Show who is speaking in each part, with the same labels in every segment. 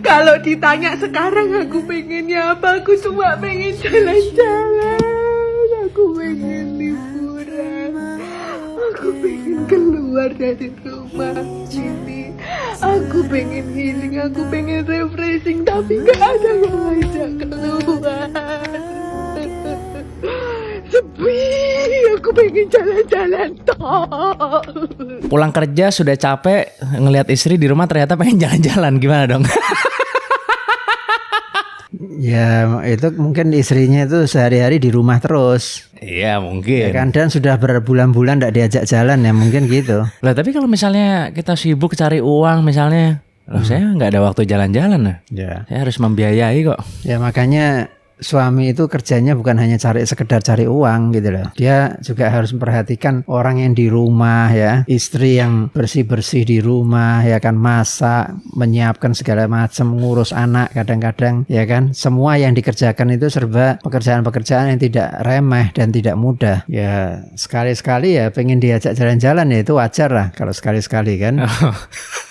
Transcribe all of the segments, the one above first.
Speaker 1: Kalau ditanya sekarang aku pengennya apa, aku cuma pengen jalan-jalan. Aku pengen liburan. Aku pengen keluar dari rumah ini. Aku pengen healing, aku pengen refreshing, tapi gak ada yang ngajak keluar. Sepi, aku pengen jalan-jalan toh.
Speaker 2: Pulang kerja sudah capek, ngelihat istri di rumah ternyata pengen jalan-jalan, gimana dong?
Speaker 3: Ya itu mungkin istrinya itu sehari-hari di rumah terus.
Speaker 2: Iya mungkin.
Speaker 3: Ya kan, dan sudah berbulan-bulan tidak diajak jalan ya mungkin gitu.
Speaker 2: Lah tapi kalau misalnya kita sibuk cari uang misalnya, loh saya nggak ada waktu jalan-jalan lah.
Speaker 3: Ya.
Speaker 2: Saya harus membiayai kok.
Speaker 3: Ya makanya suami itu kerjanya bukan hanya sekedar cari uang gitu loh. Dia juga harus memperhatikan orang yang di rumah ya, istri yang bersih-bersih di rumah ya kan, masak, menyiapkan segala macam, ngurus anak kadang-kadang ya kan. Semua yang dikerjakan itu serba pekerjaan-pekerjaan yang tidak remeh dan tidak mudah. Ya sekali-sekali ya pengen diajak jalan-jalan ya itu wajar lah kalau sekali-sekali kan.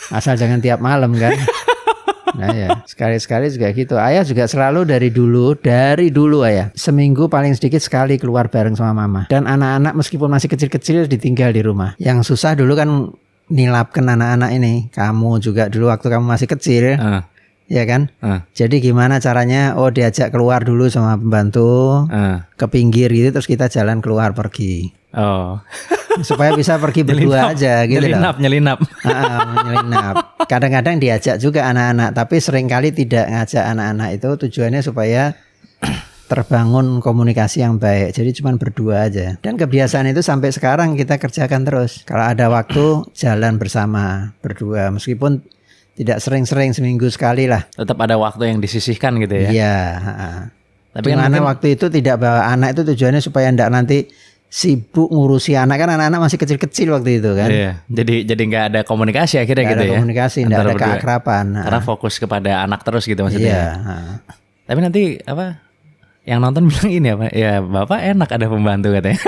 Speaker 3: Asal jangan tiap malam kan. Nah ya, sekali-sekali juga gitu. Ayah juga selalu dari dulu ayah, seminggu paling sedikit sekali keluar bareng sama mama. Dan anak-anak meskipun masih kecil-kecil ditinggal di rumah. Yang susah dulu kan nilapkan anak-anak ini. Kamu juga dulu waktu kamu masih kecil, ya kan? Jadi gimana caranya? Oh diajak keluar dulu sama pembantu, ke pinggir gitu, terus kita jalan keluar pergi.
Speaker 2: Oh.
Speaker 3: Supaya bisa pergi berdua aja gitu loh.
Speaker 2: Nyelinap.
Speaker 3: Menyelinap. Kadang-kadang diajak juga anak-anak, tapi seringkali tidak ngajak anak-anak itu tujuannya supaya terbangun komunikasi yang baik. Jadi cuma berdua aja. Dan kebiasaan itu sampai sekarang kita kerjakan terus. Kalau ada waktu jalan bersama berdua, meskipun tidak sering-sering, seminggu sekali lah.
Speaker 2: Tetap ada waktu yang disisihkan gitu ya.
Speaker 3: Iya. Tapi kan waktu itu tidak bawa anak itu tujuannya supaya enggak nanti sibuk ngurusi anak, kan anak-anak masih kecil-kecil waktu itu kan.
Speaker 2: Iya. Jadi nggak ada komunikasi akhirnya gitu ya.
Speaker 3: Nggak ada komunikasi, nggak ada keakraban.
Speaker 2: Karena fokus kepada anak terus gitu maksudnya.
Speaker 3: Iya.
Speaker 2: Tapi nanti apa? Yang nonton bilang ini apa? Ya bapak enak ada pembantu katanya.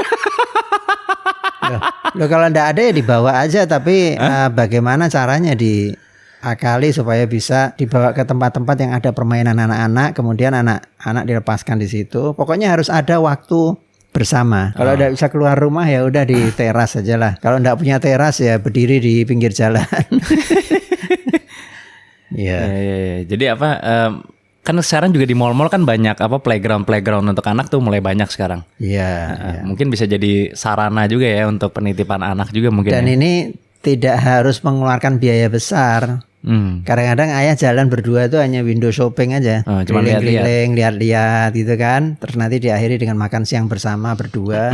Speaker 3: Loh kalau nggak ada ya dibawa aja, tapi bagaimana caranya diakali supaya bisa dibawa ke tempat-tempat yang ada permainan anak-anak, kemudian anak-anak dilepaskan di situ. Pokoknya harus ada waktu bersama. Kalau tidak bisa keluar rumah ya udah di teras aja lah. Kalau tidak punya teras ya berdiri di pinggir jalan.
Speaker 2: Iya. Jadi apa? Kan sekarang juga di mall-mall kan banyak apa playground untuk anak tuh mulai banyak sekarang.
Speaker 3: Iya.
Speaker 2: Mungkin bisa jadi sarana juga ya untuk penitipan anak juga mungkin.
Speaker 3: Dan ini tidak harus mengeluarkan biaya besar. Kadang-kadang ayah jalan berdua itu hanya window shopping aja,
Speaker 2: cuma
Speaker 3: lihat-lihat gitu kan. Terus nanti diakhiri dengan makan siang bersama berdua.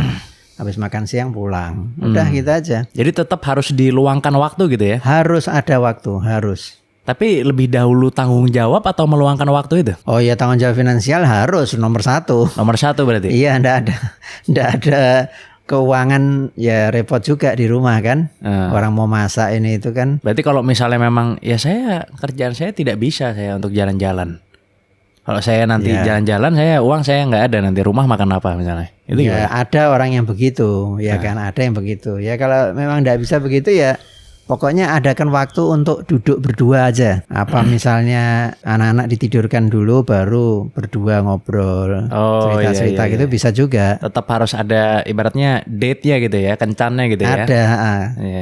Speaker 3: Habis makan siang pulang. Udah gitu aja.
Speaker 2: Jadi tetap harus diluangkan waktu gitu ya?
Speaker 3: Harus ada waktu, harus.
Speaker 2: Tapi lebih dahulu tanggung jawab atau meluangkan waktu itu?
Speaker 3: Oh ya, tanggung jawab finansial harus nomor 1.
Speaker 2: Nomor 1 berarti?
Speaker 3: Iya, ndak ada keuangan ya repot juga di rumah kan. Orang mau masak ini itu kan.
Speaker 2: Berarti kalau misalnya memang ya kerjaan saya tidak bisa saya untuk jalan-jalan. Kalau saya nanti jalan-jalan uang saya nggak ada, nanti rumah makan apa misalnya. Itu
Speaker 3: ya gimana? Ada orang yang begitu ya kan, ada yang begitu. Ya kalau memang nggak bisa begitu ya pokoknya adakan waktu untuk duduk berdua aja. Apa misalnya anak-anak ditidurkan dulu baru berdua ngobrol, cerita-cerita gitu bisa juga.
Speaker 2: Tetap harus ada ibaratnya date ya gitu ya, kencannya gitu ya.
Speaker 3: Ada,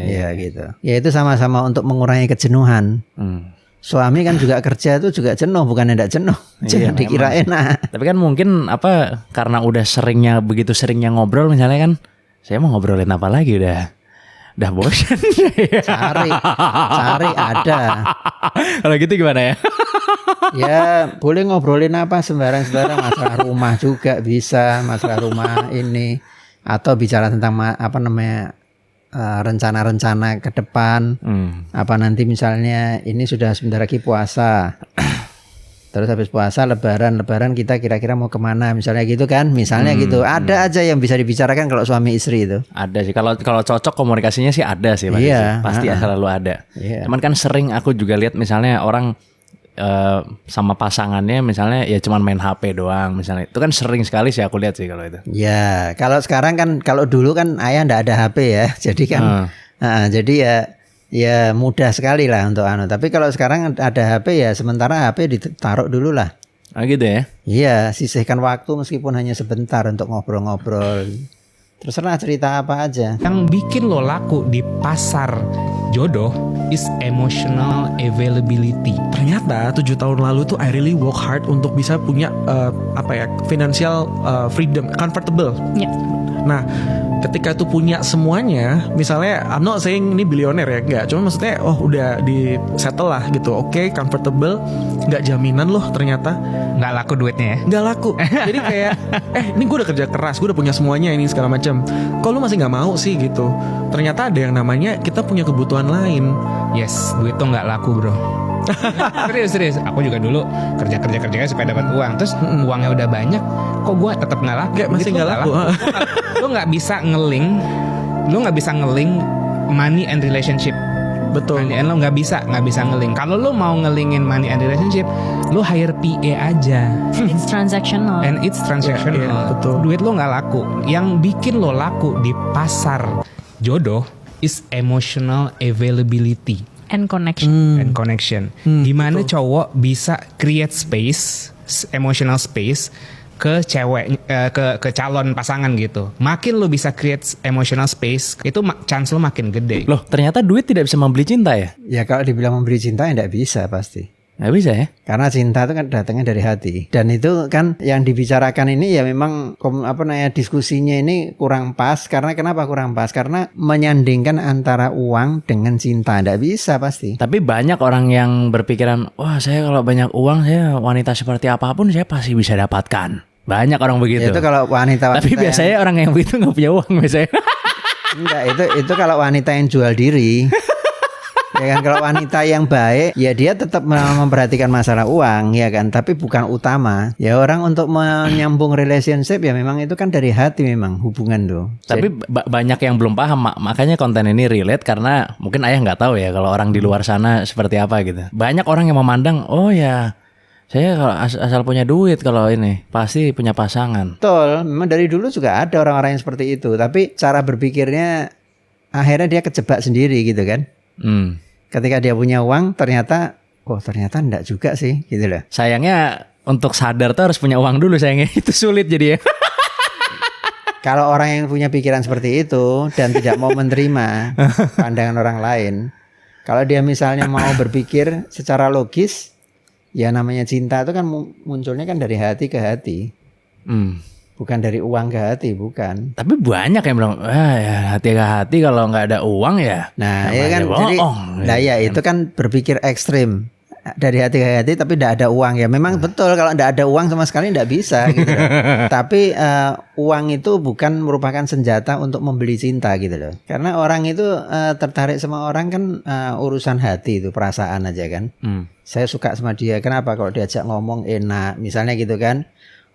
Speaker 3: ya gitu. Ya itu sama-sama untuk mengurangi kejenuhan. Suami kan juga kerja itu juga jenuh, bukan tidak jenuh. Jangan dikira enak.
Speaker 2: Tapi kan mungkin apa karena udah begitu seringnya ngobrol misalnya kan, saya mau ngobrolin apa lagi udah bosan.
Speaker 3: Cari ada.
Speaker 2: Kalau gitu gimana ya?
Speaker 3: Ya boleh ngobrolin apa sembarang masalah rumah juga bisa, masalah rumah ini, atau bicara tentang rencana-rencana ke depan. Apa nanti misalnya ini sudah sebentar lagi puasa. Terus habis puasa lebaran kita kira-kira mau kemana misalnya gitu kan, gitu. Ada aja yang bisa dibicarakan kalau suami istri itu.
Speaker 2: Ada sih, kalau cocok komunikasinya sih ada sih. Pasti selalu ada. Cuman kan sering aku juga lihat misalnya orang sama pasangannya misalnya ya cuman main HP doang misalnya. Itu kan sering sekali sih aku lihat sih kalau itu.
Speaker 3: Ya kalau sekarang kan, kalau dulu kan ayah ndak ada HP ya, jadi kan jadi ya mudah sekali lah untuk Tapi kalau sekarang ada HP ya sementara HP ditaruh dulu lah.
Speaker 2: Ah gitu ya?
Speaker 3: Iya, sisihkan waktu meskipun hanya sebentar untuk ngobrol-ngobrol. Terserah cerita apa aja.
Speaker 4: Yang bikin lo laku di pasar jodoh is emotional availability.
Speaker 5: Ternyata 7 tahun lalu tuh I really work hard untuk bisa punya financial freedom, comfortable.
Speaker 1: Ya.
Speaker 5: Nah, ketika itu punya semuanya, misalnya I'm not saying ini bilioner ya, enggak, cuma maksudnya udah di settle lah gitu. Oke, comfortable, enggak jaminan loh ternyata.
Speaker 4: Nggak laku duitnya ya?
Speaker 5: Nggak laku. Jadi kayak ini gue udah kerja keras, gue udah punya semuanya ini segala macam. Kok lu masih nggak mau sih gitu? Ternyata ada yang namanya kita punya kebutuhan lain.
Speaker 4: Yes, duit tuh nggak laku bro. Serius. Aku juga dulu kerja supaya dapat uang. Terus uangnya udah banyak, kok gue tetap nggak laku?
Speaker 5: Kayak masih nggak laku.
Speaker 4: Lo nggak bisa ngeling money and relationship.
Speaker 5: Betul.
Speaker 4: And lo nggak bisa ngeling. Kalau lo mau ngelingin money and relationship, lo hire PA aja.
Speaker 1: It's transactional.
Speaker 4: And it's transactional.
Speaker 5: Yeah, betul.
Speaker 4: Duit lo nggak laku. Yang bikin lo laku di pasar jodoh is emotional availability
Speaker 1: And connection.
Speaker 4: and connection. Gimana cowok bisa create space, emotional space ke cewek, ke calon pasangan gitu. Makin lo bisa create emotional space, itu chance lo makin gede.
Speaker 2: Loh, ternyata duit tidak bisa membeli cinta ya?
Speaker 3: Ya kalau dibilang memberi cinta ya enggak bisa pasti.
Speaker 2: Nggak bisa ya?
Speaker 3: Karena cinta itu kan datangnya dari hati. Dan itu kan yang dibicarakan ini ya memang diskusinya ini kurang pas. Karena kenapa kurang pas? Karena menyandingkan antara uang dengan cinta. Nggak bisa pasti.
Speaker 2: Tapi banyak orang yang berpikiran, wah saya kalau banyak uang, saya wanita seperti apapun saya pasti bisa dapatkan. Banyak orang begitu.
Speaker 3: Ya, itu kalau wanita
Speaker 2: Tapi biasanya orang yang begitu nggak punya uang biasanya.
Speaker 3: Enggak, itu kalau wanita yang jual diri. Ya kan, kalau wanita yang baik ya dia tetap memperhatikan masalah uang ya kan, tapi bukan utama. Ya orang untuk menyambung relationship ya memang itu kan dari hati memang hubungan tuh.
Speaker 2: Tapi banyak yang belum paham, makanya konten ini relate karena mungkin ayah nggak tahu ya kalau orang di luar sana seperti apa gitu. Banyak orang yang memandang, oh ya saya kalau asal punya duit kalau ini pasti punya pasangan.
Speaker 3: Betul, memang dari dulu juga ada orang-orang yang seperti itu, tapi cara berpikirnya akhirnya dia kejebak sendiri gitu kan. Ketika dia punya uang ternyata enggak juga sih gitu loh.
Speaker 2: Sayangnya untuk sadar tuh harus punya uang dulu sayangnya. Itu sulit jadi ya.
Speaker 3: Kalau orang yang punya pikiran seperti itu dan tidak mau menerima pandangan orang lain, kalau dia misalnya mau berpikir secara logis, ya namanya cinta itu kan munculnya kan dari hati ke hati. Bukan dari uang ke hati, bukan.
Speaker 2: Tapi banyak yang bilang, ya hati ke hati kalau nggak ada uang ya.
Speaker 3: Nah, ya kan, jadi, ya itu kan berpikir ekstrim. Dari hati ke hati tapi tidak ada uang ya. Memang betul kalau tidak ada uang sama sekali tidak bisa gitu loh. Tapi uang itu bukan merupakan senjata untuk membeli cinta gitu loh. Karena orang itu tertarik sama orang kan urusan hati itu, perasaan aja kan. Saya suka sama dia. Kenapa? Kalau diajak ngomong enak, misalnya gitu kan.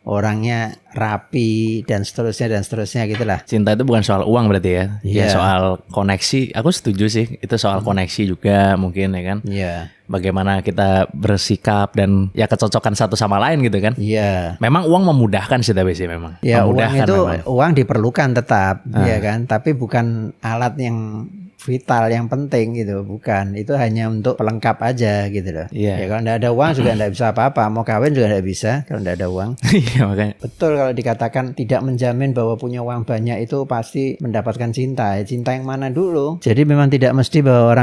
Speaker 3: Orangnya rapi dan seterusnya gitulah.
Speaker 2: Cinta itu bukan soal uang berarti ya.
Speaker 3: Yeah.
Speaker 2: Ya soal koneksi. Aku setuju sih. Itu soal koneksi juga mungkin ya kan.
Speaker 3: Iya. Yeah.
Speaker 2: Bagaimana kita bersikap dan ya kecocokan satu sama lain gitu kan.
Speaker 3: Iya. Yeah.
Speaker 2: Memang uang memudahkan sih tapi sih memang.
Speaker 3: Ya
Speaker 2: memudahkan
Speaker 3: uang itu
Speaker 2: memang.
Speaker 3: Uang diperlukan tetap ya kan. Tapi bukan alat yang vital yang penting gitu, bukan. Itu hanya untuk pelengkap aja gitu loh.
Speaker 2: Yeah.
Speaker 3: Ya kalau enggak ada uang juga enggak bisa apa-apa. Mau kawin juga enggak bisa kalau enggak ada uang.
Speaker 2: Iya makanya.
Speaker 3: Betul kalau dikatakan tidak menjamin bahwa punya uang banyak itu pasti mendapatkan cinta. Cinta yang mana dulu? Jadi memang tidak mesti bahwa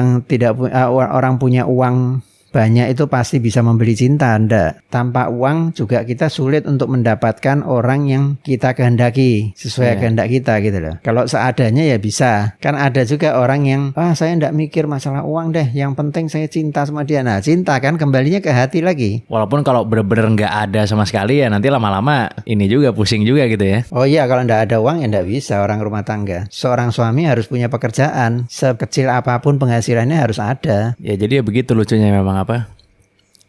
Speaker 3: orang punya uang banyak itu pasti bisa membeli cinta. Enggak. Tanpa uang juga kita sulit untuk mendapatkan orang yang kita kehendaki sesuai kehendak kita gitu loh. Kalau seadanya ya bisa. Kan ada juga orang yang saya enggak mikir masalah uang deh, yang penting saya cinta sama dia. Nah cinta kan kembalinya ke hati lagi.
Speaker 2: Walaupun kalau bener-bener nggak ada sama sekali ya nanti lama-lama ini juga pusing juga gitu ya.
Speaker 3: Oh iya, kalau enggak ada uang ya enggak bisa orang rumah tangga. Seorang suami harus punya pekerjaan. Sekecil apapun penghasilannya harus ada.
Speaker 2: Ya jadi ya begitu lucunya memang apa.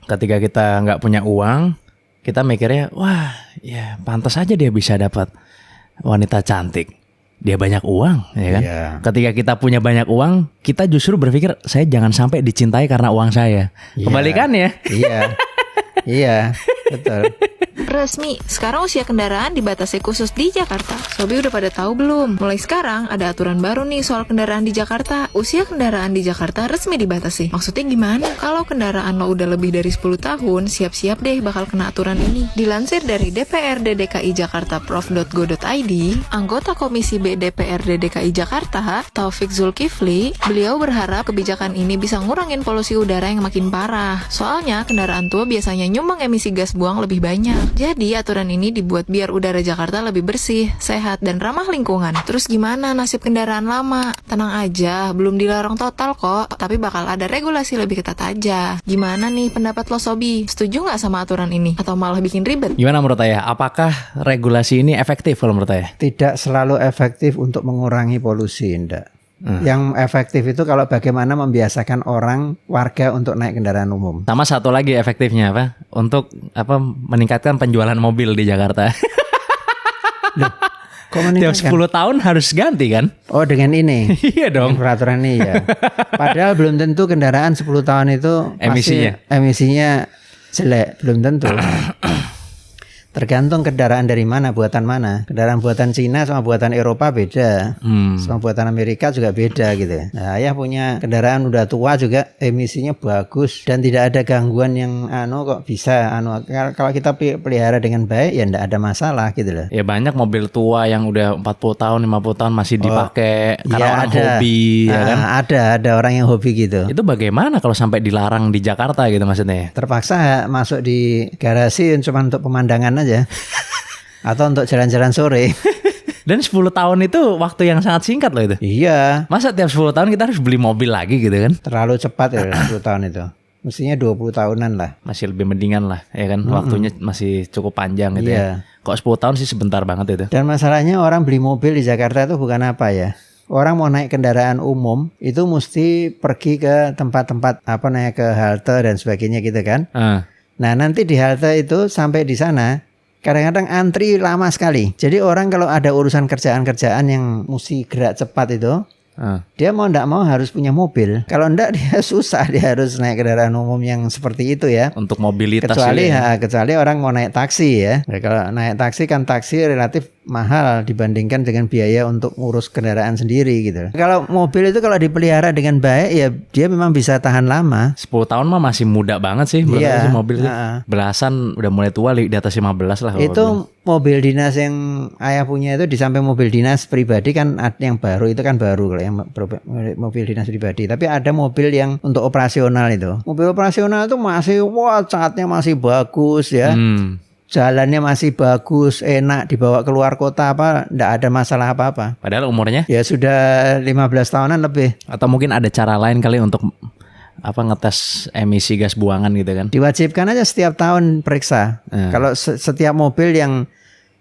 Speaker 2: Ketika kita nggak punya uang, kita mikirnya, wah ya pantas aja dia bisa dapat wanita cantik. Dia banyak uang, ya kan?
Speaker 3: Yeah.
Speaker 2: Ketika kita punya banyak uang, kita justru berpikir, saya jangan sampai dicintai karena uang saya.
Speaker 3: Yeah.
Speaker 2: Kebalikannya.
Speaker 3: Iya, iya, betul.
Speaker 6: Resmi, sekarang usia kendaraan dibatasi khusus di Jakarta. Sobi udah pada tahu belum? Mulai sekarang ada aturan baru nih soal kendaraan di Jakarta. Usia kendaraan di Jakarta resmi dibatasi. Maksudnya gimana? Kalau kendaraan lo udah lebih dari 10 tahun, siap-siap deh bakal kena aturan ini. Dilansir dari DPRD DKI Jakarta prof.go.id, anggota Komisi B DPRD DKI Jakarta, Taufik Zulkifli, beliau berharap kebijakan ini bisa ngurangin polusi udara yang makin parah. Soalnya kendaraan tua biasanya nyumbang emisi gas buang lebih banyak. Jadi aturan ini dibuat biar udara Jakarta lebih bersih, sehat, dan ramah lingkungan. Terus gimana nasib kendaraan lama? Tenang aja, belum dilarang total kok, tapi bakal ada regulasi lebih ketat aja. Gimana nih pendapat lo Sobi? Setuju nggak sama aturan ini? Atau malah bikin ribet?
Speaker 2: Gimana menurut Ayah? Apakah regulasi ini efektif kalau menurut Ayah?
Speaker 3: Tidak selalu efektif untuk mengurangi polusi, enggak. Yang efektif itu kalau bagaimana membiasakan warga untuk naik kendaraan umum.
Speaker 2: Sama satu lagi efektifnya apa? Untuk meningkatkan penjualan mobil di Jakarta.
Speaker 3: Loh, kok
Speaker 2: Tiap
Speaker 3: meningkatkan?
Speaker 2: 10 tahun harus ganti kan?
Speaker 3: Oh, dengan ini.
Speaker 2: Iya dong.
Speaker 3: Dengan peraturan ini ya. Padahal belum tentu kendaraan 10 tahun itu emisinya jelek, belum tentu. Tergantung kendaraan dari mana, buatan mana. Kendaraan buatan Cina sama buatan Eropa beda. Sama buatan Amerika juga beda gitu. Nah, Ayah punya kendaraan udah tua juga emisinya bagus dan tidak ada gangguan yang kok bisa kalau kita pelihara dengan baik ya enggak ada masalah gitu loh.
Speaker 2: Ya banyak mobil tua yang udah 40 tahun, 50 tahun masih dipakai karena
Speaker 3: ya
Speaker 2: orang
Speaker 3: ada.
Speaker 2: hobi ya kan.
Speaker 3: Ada orang yang hobi gitu.
Speaker 2: Itu bagaimana kalau sampai dilarang di Jakarta gitu maksudnya?
Speaker 3: Terpaksa masuk di garasi cuma untuk pemandangan aja. Atau untuk jalan-jalan sore.
Speaker 2: Dan 10 tahun itu waktu yang sangat singkat loh itu.
Speaker 3: Iya.
Speaker 2: Masa tiap 10 tahun kita harus beli mobil lagi gitu kan?
Speaker 3: Terlalu cepat ya 10 tahun itu. Mestinya 20 tahunan lah.
Speaker 2: Masih lebih mendingan lah ya kan. Waktunya masih cukup panjang gitu
Speaker 3: Iya.
Speaker 2: ya. Kok 10 tahun sih sebentar banget itu.
Speaker 3: Dan masalahnya orang beli mobil di Jakarta itu bukan apa ya. Orang mau naik kendaraan umum itu mesti pergi ke tempat-tempat ke halte dan sebagainya gitu kan. Nah nanti di halte itu sampai di sana kadang-kadang antri lama sekali. Jadi orang kalau ada urusan kerjaan-kerjaan yang mesti gerak cepat itu, dia mau ndak mau harus punya mobil. Kalau ndak dia susah, dia harus naik kendaraan umum yang seperti itu ya.
Speaker 2: Untuk mobilitas
Speaker 3: Kecuali orang mau naik taksi ya. Nah, kalau naik taksi kan taksi relatif mahal dibandingkan dengan biaya untuk ngurus kendaraan sendiri gitu. Kalau mobil itu kalau dipelihara dengan baik ya dia memang bisa tahan lama.
Speaker 2: 10 tahun mah masih muda banget sih.
Speaker 3: Iya.
Speaker 2: Sih mobil sih. Belasan udah mulai tua di atas 15 lah.
Speaker 3: Itu mobil dinas yang Ayah punya itu di samping mobil dinas pribadi kan yang baru itu kan baru kalau yang mobil dinas pribadi. Tapi ada mobil yang untuk operasional itu. Mobil operasional itu masih catnya masih bagus ya. Jalannya masih bagus, enak dibawa keluar kota enggak ada masalah apa-apa.
Speaker 2: Padahal umurnya?
Speaker 3: Ya sudah 15 tahunan lebih.
Speaker 2: Atau mungkin ada cara lain kali untuk ngetes emisi gas buangan gitu kan?
Speaker 3: Diwajibkan aja setiap tahun periksa. Kalau setiap mobil yang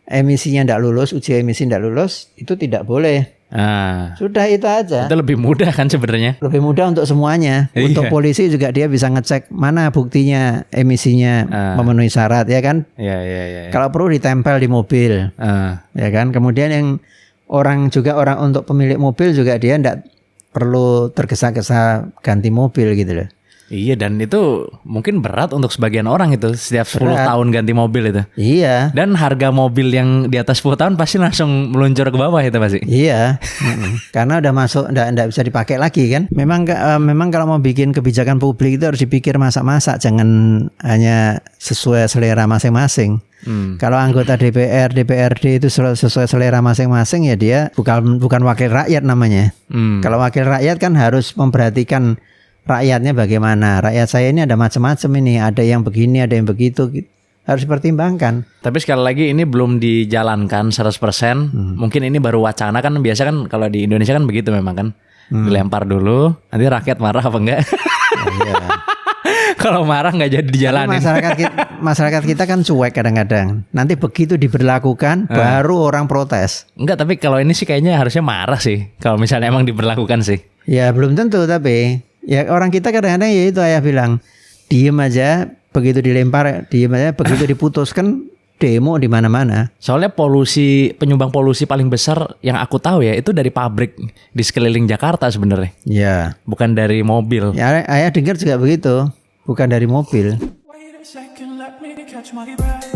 Speaker 3: emisinya enggak lulus, uji emisi enggak lulus, itu tidak boleh. Sudah itu aja.
Speaker 2: Itu lebih mudah kan sebenarnya.
Speaker 3: Lebih mudah untuk semuanya. Untuk polisi juga dia bisa ngecek mana buktinya emisinya memenuhi syarat ya kan.
Speaker 2: Iya.
Speaker 3: Kalau perlu ditempel di mobil. Ya kan. Kemudian yang orang untuk pemilik mobil juga dia enggak perlu tergesa-gesa ganti mobil gitu loh.
Speaker 2: Iya, dan itu mungkin berat untuk sebagian orang itu setiap 10 tahun ganti mobil itu.
Speaker 3: Iya.
Speaker 2: Dan harga mobil yang di atas 10 tahun pasti langsung meluncur ke bawah itu pasti.
Speaker 3: Iya. Karena udah masuk enggak bisa dipakai lagi kan. Memang kalau mau bikin kebijakan publik itu harus dipikir masak-masak, jangan hanya sesuai selera masing-masing. Kalau anggota DPR, DPRD itu sesuai selera masing-masing ya dia bukan wakil rakyat namanya. Kalau wakil rakyat kan harus memperhatikan rakyatnya bagaimana. Rakyat saya ini ada macam-macam ini, ada yang begini, ada yang begitu. Harus dipertimbangkan.
Speaker 2: Tapi sekali lagi ini belum dijalankan 100%. Mungkin ini baru wacana kan, biasa kan kalau di Indonesia kan begitu memang kan. Dilempar dulu, nanti rakyat marah apa enggak?
Speaker 3: Iya.
Speaker 2: Kalau marah nggak jadi dijalanin.
Speaker 3: Masyarakat kita kan cuek kadang-kadang. Nanti begitu diberlakukan baru orang protes.
Speaker 2: Enggak, tapi kalau ini sih kayaknya harusnya marah sih. Kalau misalnya emang diberlakukan sih.
Speaker 3: Ya belum tentu, tapi ya orang kita kadang-kadang ya itu Ayah bilang diem aja, begitu dilempar diem aja, begitu diputuskan demo di mana-mana.
Speaker 2: Soalnya penyumbang polusi paling besar yang aku tahu ya itu dari pabrik di sekeliling Jakarta sebenarnya.
Speaker 3: Ya.
Speaker 2: Bukan dari mobil.
Speaker 3: Ya Ayah dengar juga begitu, bukan dari mobil.
Speaker 7: Wait a second, let me catch my breath.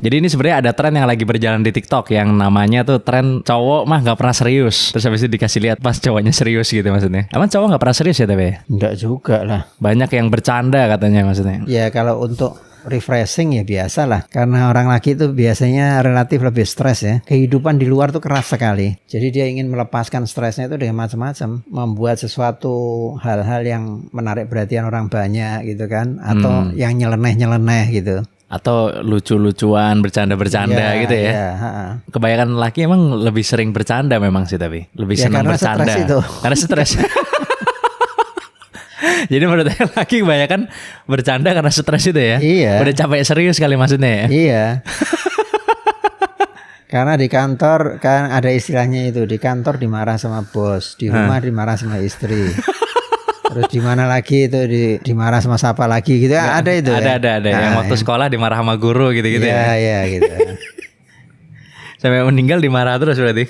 Speaker 2: Jadi ini sebenarnya ada tren yang lagi berjalan di TikTok yang namanya tuh tren cowok mah nggak pernah serius. Terus habis itu dikasih lihat pas cowoknya serius gitu maksudnya. Emang cowok nggak pernah serius ya tapi?
Speaker 3: Enggak juga lah.
Speaker 2: Banyak yang bercanda katanya maksudnya.
Speaker 3: Ya kalau untuk refreshing ya biasa lah. Karena orang laki itu biasanya relatif lebih stres ya. Kehidupan di luar tuh keras sekali. Jadi dia ingin melepaskan stresnya itu dengan macam-macam. Membuat sesuatu hal-hal yang menarik perhatian orang banyak gitu kan. Atau yang nyeleneh-nyeleneh gitu.
Speaker 2: Atau lucu-lucuan, bercanda-bercanda gitu ya.
Speaker 3: Iya,
Speaker 2: Kebanyakan laki emang lebih sering bercanda memang sih tapi. Lebih
Speaker 3: ya,
Speaker 2: senang
Speaker 3: karena
Speaker 2: bercanda.
Speaker 3: stres itu.
Speaker 2: Karena stres. Jadi menurut saya laki kebanyakan bercanda karena stres itu ya.
Speaker 3: Iya.
Speaker 2: Udah capek serius kali maksudnya ya.
Speaker 3: Iya. Karena di kantor kan ada istilahnya itu, di kantor dimarah sama bos, di rumah dimarah sama istri. Terus di mana lagi itu dimarah sama siapa lagi gitu ya, ada itu.
Speaker 2: Ada.
Speaker 3: Nah,
Speaker 2: yang waktu sekolah dimarah sama guru gitu-gitu ya.
Speaker 3: Iya gitu.
Speaker 2: Sampai meninggal dimarah terus berarti.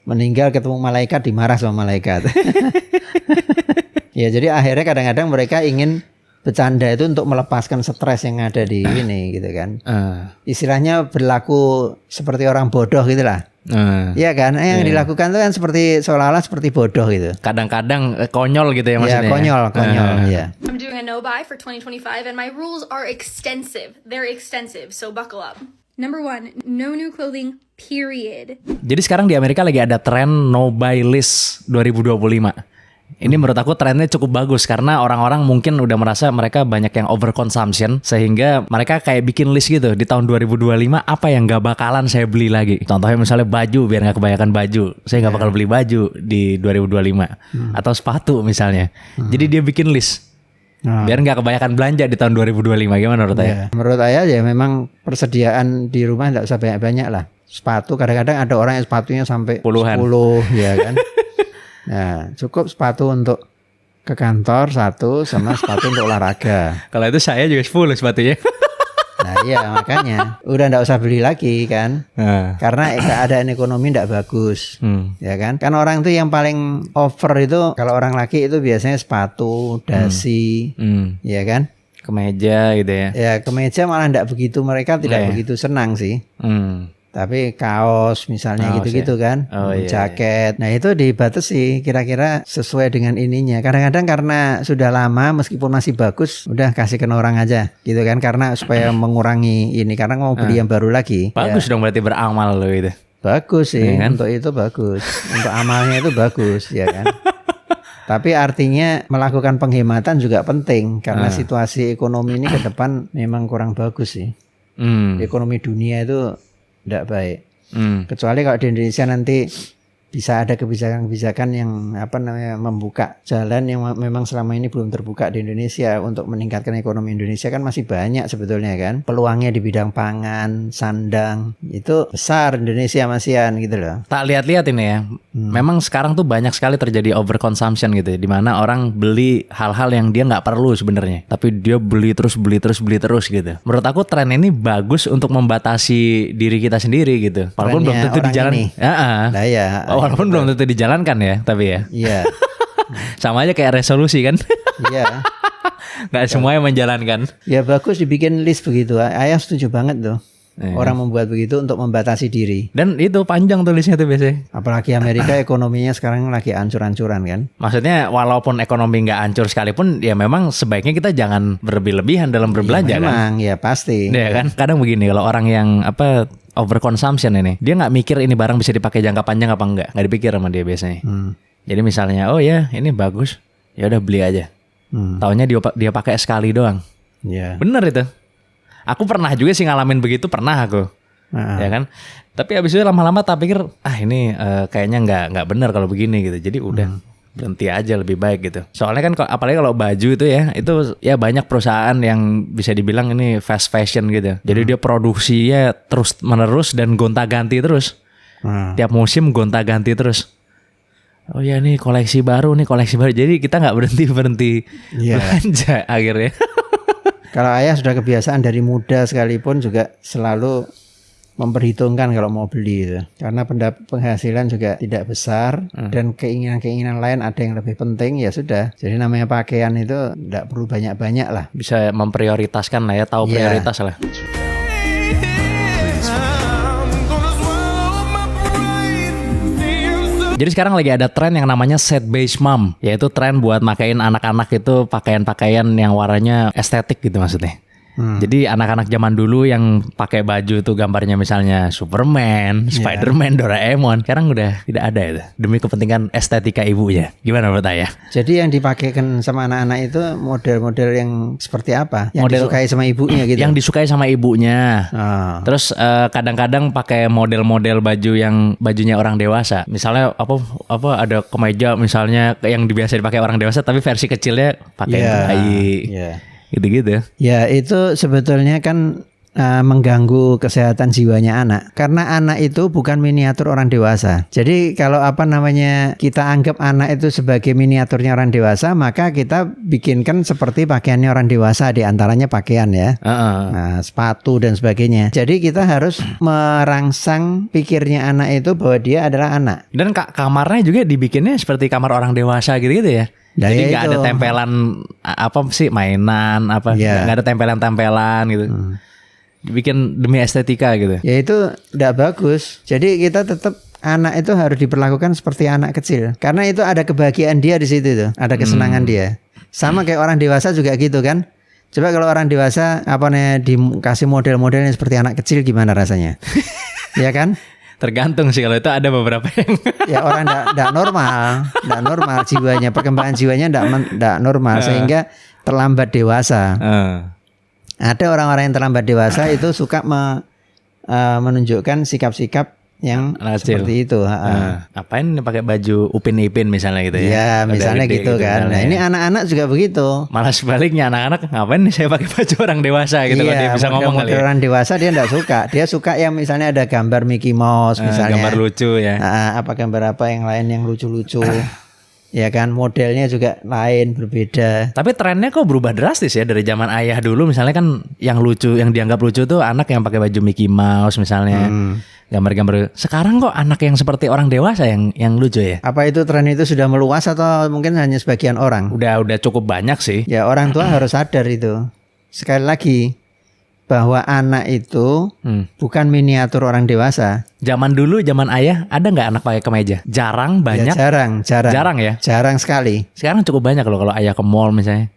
Speaker 3: Meninggal ketemu malaikat dimarah sama malaikat. Ya jadi akhirnya kadang-kadang mereka ingin bercanda itu untuk melepaskan stres yang ada di ini gitu kan. Istilahnya berlaku seperti orang bodoh gitulah. Iya kan, yang dilakukan itu kan seperti seolah-olah seperti bodoh gitu.
Speaker 2: Kadang-kadang konyol gitu ya maksudnya.
Speaker 3: Iya, konyol ya.
Speaker 7: I'm doing a no-buy for 2025 and my rules are extensive, very extensive, so buckle up. Number 1, no new clothing, period.
Speaker 2: Jadi sekarang di Amerika lagi ada tren no buy list 2025. Ini menurut aku trennya cukup bagus karena orang-orang mungkin udah merasa mereka banyak yang overconsumption sehingga mereka kayak bikin list gitu di tahun 2025 apa yang gak bakalan saya beli lagi. Contohnya misalnya baju biar gak kebanyakan baju. Saya gak bakal beli baju di 2025 atau sepatu misalnya. Jadi dia bikin list biar gak kebanyakan belanja di tahun 2025. Gimana menurut Ayah?
Speaker 3: Menurut Ayah ya memang persediaan di rumah gak usah banyak-banyak lah. Sepatu kadang-kadang ada orang yang sepatunya sampai
Speaker 2: Puluhan.
Speaker 3: 10 ya kan. Nah, cukup sepatu untuk ke kantor satu sama sepatu untuk olahraga.
Speaker 2: Kalau itu saya juga 10 sepatunya.
Speaker 3: Nah iya makanya udah nggak usah beli lagi kan. Karena keadaan ekonomi nggak bagus. Ya kan. Kan orang tuh yang paling over itu kalau orang laki itu biasanya sepatu, dasi, ya kan.
Speaker 2: Kemeja gitu ya.
Speaker 3: Ya kemeja malah nggak begitu, mereka tidak begitu senang sih. Tapi kaos misalnya gitu-gitu kan, jaket. Nah itu dibatasi kira-kira sesuai dengan ininya. Kadang-kadang karena sudah lama meskipun masih bagus, udah kasihkan orang aja gitu kan. Karena supaya mengurangi ini, karena mau beli yang baru lagi.
Speaker 2: Bagus dong berarti beramal loh itu.
Speaker 3: Bagus sih,
Speaker 2: kan?
Speaker 3: untuk itu bagus. Untuk amalnya itu bagus ya kan. Tapi artinya melakukan penghematan juga penting. Karena situasi ekonomi ini ke depan memang kurang bagus sih. Ekonomi dunia itu tidak baik. Kecuali kalau di Indonesia nanti bisa ada kebijakan-kebijakan yang membuka jalan yang memang selama ini belum terbuka di Indonesia untuk meningkatkan ekonomi Indonesia. Kan masih banyak sebetulnya kan peluangnya di bidang pangan, sandang itu besar Indonesia masihan gitu loh.
Speaker 2: Tak lihat-lihat ini ya, memang sekarang tuh banyak sekali terjadi overconsumption gitu ya, di mana orang beli hal-hal yang dia nggak perlu sebenarnya, tapi dia beli terus gitu. Menurut aku tren ini bagus untuk membatasi diri kita sendiri gitu. Walaupun belum tentu di jalan. Walaupun belum tentu dijalankan ya, tapi ya.
Speaker 3: Iya.
Speaker 2: Sama aja kayak resolusi kan.
Speaker 3: Iya.
Speaker 2: Nggak semuanya menjalankan.
Speaker 3: Ya bagus dibikin list begitu. Ayah setuju banget tuh. Orang membuat begitu untuk membatasi diri.
Speaker 2: Dan itu panjang tulisnya tuh biasanya.
Speaker 3: Apalagi Amerika ekonominya sekarang lagi ancur-ancuran kan.
Speaker 2: Maksudnya walaupun ekonomi nggak hancur sekalipun, ya memang sebaiknya kita jangan berlebih-lebihan dalam berbelanja kan.
Speaker 3: Memang ya pasti.
Speaker 2: Ya kan. Kadang begini kalau orang yang overconsumption ini, dia nggak mikir ini barang bisa dipakai jangka panjang apa enggak, nggak dipikir sama dia biasanya. Jadi misalnya, oh ya ini bagus, ya udah beli aja. Taunya dia pakai sekali doang. Bener itu. Aku pernah juga sih ngalamin begitu, pernah aku, ya kan. Tapi abis itu lama-lama tak pikir, ini kayaknya nggak bener kalau begini gitu. Jadi udah berhenti aja lebih baik gitu. Soalnya kan apalagi kalau baju itu ya banyak perusahaan yang bisa dibilang ini fast fashion gitu. Jadi dia produksinya terus menerus dan gonta-ganti terus. Tiap musim gonta-ganti terus. Oh ya nih koleksi baru. Jadi kita nggak berhenti belanja akhirnya.
Speaker 3: Kalau ayah sudah kebiasaan dari muda sekalipun juga selalu memperhitungkan kalau mau beli itu. Karena penghasilan juga tidak besar dan keinginan-keinginan lain ada yang lebih penting, ya sudah. Jadi namanya pakaian itu tidak perlu banyak-banyak lah.
Speaker 2: Bisa memprioritaskan lah ya, tahu prioritas lah. Jadi sekarang lagi ada tren yang namanya set beige mom, yaitu tren buat makain anak-anak itu pakaian-pakaian yang warnanya estetik gitu maksudnya. Jadi anak-anak zaman dulu yang pakai baju itu gambarnya misalnya Superman, Spiderman, Doraemon, sekarang udah tidak ada itu demi kepentingan estetika ibunya. Gimana menurut Ayah?
Speaker 3: Jadi yang dipakaikan sama anak-anak itu model-model yang seperti apa? Yang disukai sama ibunya gitu.
Speaker 2: Yang disukai sama ibunya. Terus kadang-kadang pakai model-model baju yang bajunya orang dewasa. Misalnya apa ada kemeja misalnya yang biasa dipakai orang dewasa tapi versi kecilnya pakai bayi. Gitu-gitu.
Speaker 3: Ya itu sebetulnya kan mengganggu kesehatan jiwanya anak. Karena anak itu bukan miniatur orang dewasa. Jadi kalau kita anggap anak itu sebagai miniaturnya orang dewasa, maka kita bikinkan seperti pakaiannya orang dewasa, diantaranya pakaian ya, sepatu dan sebagainya. Jadi kita harus merangsang pikirnya anak itu bahwa dia adalah anak.
Speaker 2: Dan kamarnya juga dibikinnya seperti kamar orang dewasa gitu-gitu ya. Jadi nggak ada tempelan mainan nggak ada tempelan-tempelan gitu. Dibikin demi estetika gitu.
Speaker 3: Ya itu tidak bagus. Jadi kita tetap anak itu harus diperlakukan seperti anak kecil. Karena itu ada kebahagiaan dia di situ tuh, ada kesenangan dia. Sama kayak orang dewasa juga gitu kan. Coba kalau orang dewasa dikasih model-modelnya seperti anak kecil gimana rasanya? Ya kan?
Speaker 2: Tergantung sih, kalau itu ada beberapa yang
Speaker 3: ya orang enggak normal jiwanya, perkembangan jiwanya enggak normal sehingga terlambat dewasa. Ada orang-orang yang terlambat dewasa itu suka menunjukkan sikap-sikap yang seperti itu.
Speaker 2: Ngapain pakai baju Upin Ipin misalnya gitu ya?
Speaker 3: Ya misalnya gitu kan. Nah ini anak-anak juga begitu.
Speaker 2: Malah sebaliknya anak-anak ngapain nih saya pakai baju orang dewasa gitu. Kalau dia bisa ngomong kali ya.
Speaker 3: Orang dewasa dia enggak suka. Dia suka yang misalnya ada gambar Mickey Mouse misalnya.
Speaker 2: Gambar lucu ya.
Speaker 3: Gambar apa yang lain yang lucu-lucu. Ya kan, modelnya juga lain, berbeda.
Speaker 2: Tapi trennya kok berubah drastis ya dari zaman ayah dulu. Misalnya kan yang lucu, yang dianggap lucu tuh anak yang pakai baju Mickey Mouse misalnya. Gambar-gambar. Sekarang kok anak yang seperti orang dewasa yang lucu ya?
Speaker 3: Apa itu tren itu sudah meluas atau mungkin hanya sebagian orang?
Speaker 2: Udah cukup banyak sih.
Speaker 3: Ya orang tua harus sadar itu. Sekali lagi, bahwa anak itu bukan miniatur orang dewasa.
Speaker 2: Zaman dulu, zaman ayah, ada nggak anak pakai kemeja? Jarang, banyak.
Speaker 3: Ya, jarang
Speaker 2: ya.
Speaker 3: Jarang sekali.
Speaker 2: Sekarang cukup banyak loh kalau ayah ke mall misalnya.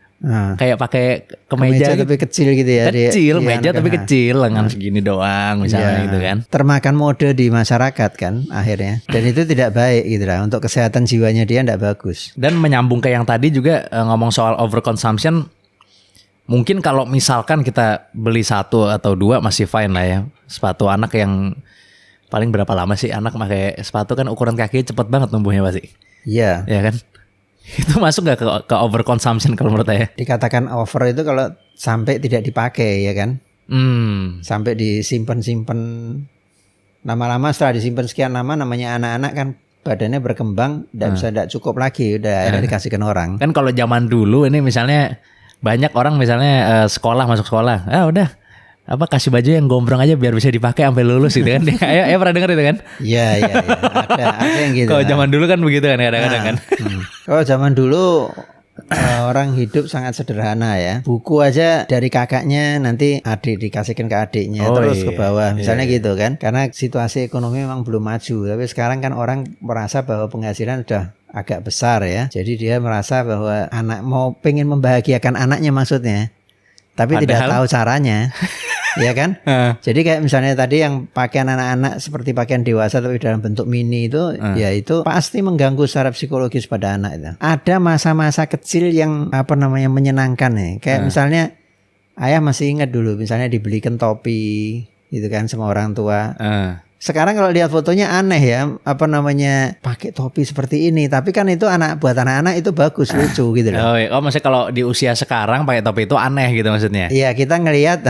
Speaker 2: Kayak pakai kemeja
Speaker 3: tapi kecil gitu ya.
Speaker 2: Kecil, meja tapi kecil, lengan segini doang misalnya gitu kan.
Speaker 3: Termakan mode di masyarakat kan akhirnya. Dan itu tidak baik gitu lah. Untuk kesehatan jiwanya dia tidak bagus.
Speaker 2: Dan menyambung ke yang tadi juga ngomong soal overconsumption. Mungkin kalau misalkan kita beli 1 atau 2 masih fine lah ya. Sepatu anak yang paling berapa lama sih anak pakai sepatu kan ukuran kakinya cepet banget numbuhnya pasti. Iya. Ya kan? Itu masuk gak ke overconsumption kalau menurut saya?
Speaker 3: Dikatakan over itu kalau sampai tidak dipakai ya kan? Sampai disimpan-simpan. Lama-lama setelah disimpan sekian lama, namanya anak-anak kan badannya berkembang, tidak cukup lagi, udah dikasihkan orang.
Speaker 2: Kan kalau zaman dulu ini misalnya banyak orang misalnya masuk sekolah, udah kasih baju yang gombrong aja biar bisa dipakai sampai lulus gitu kan. Ayo pernah dengar itu kan?
Speaker 3: Iya. Ada yang gitu.
Speaker 2: Kalau zaman dulu kan begitu kan kadang-kadang kan.
Speaker 3: Kalau zaman dulu orang hidup sangat sederhana ya. Buku aja dari kakaknya nanti adik dikasihkan ke adiknya terus ke bawah misalnya gitu kan. Karena situasi ekonomi memang belum maju. Tapi sekarang kan orang merasa bahwa penghasilan sudah agak besar ya. Jadi dia merasa bahwa pengen membahagiakan anaknya maksudnya. Tapi tidak tahu caranya. Ya kan? Jadi kayak misalnya tadi yang pakaian anak-anak seperti pakaian dewasa tapi dalam bentuk mini itu, ya itu pasti mengganggu secara psikologis pada anak itu. Ada masa-masa kecil yang menyenangkan ya. Kayak misalnya ayah masih ingat dulu misalnya dibelikan topi gitu kan sama orang tua. Sekarang kalau lihat fotonya aneh ya, pakai topi seperti ini, tapi kan itu buat anak-anak itu bagus, lucu gitu loh.
Speaker 2: Maksudnya kalau di usia sekarang pakai topi itu aneh gitu maksudnya?
Speaker 3: Iya, kita ngelihat,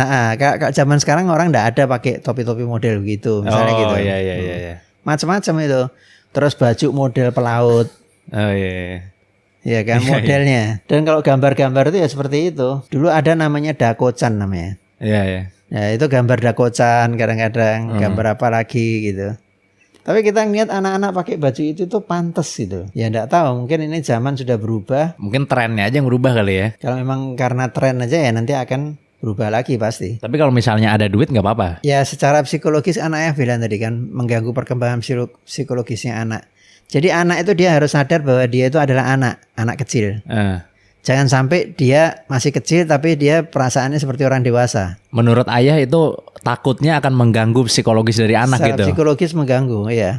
Speaker 3: zaman sekarang orang nggak ada pakai topi-topi model gitu, misalnya gitu.
Speaker 2: Iya.
Speaker 3: Macam-macam itu. Terus baju model pelaut. Iya kan modelnya. Dan kalau gambar-gambar itu ya seperti itu. Dulu ada namanya Dako-chan namanya.
Speaker 2: Iya.
Speaker 3: Ya itu gambar dakocan kadang-kadang, gambar apa lagi gitu. Tapi kita ngeliat anak-anak pakai baju itu tuh pantas gitu. Ya enggak tahu, mungkin ini zaman sudah berubah.
Speaker 2: Mungkin trennya aja yang berubah kali ya.
Speaker 3: Kalau memang karena tren aja ya nanti akan berubah lagi pasti.
Speaker 2: Tapi kalau misalnya ada duit nggak apa-apa.
Speaker 3: Ya secara psikologis anaknya bilang tadi kan mengganggu perkembangan psikologisnya anak. Jadi anak itu dia harus sadar bahwa dia itu adalah anak kecil. Jangan sampai dia masih kecil tapi dia perasaannya seperti orang dewasa.
Speaker 2: Menurut ayah itu takutnya akan mengganggu psikologis dari anak
Speaker 3: Secara
Speaker 2: gitu.
Speaker 3: psikologis mengganggu, ya.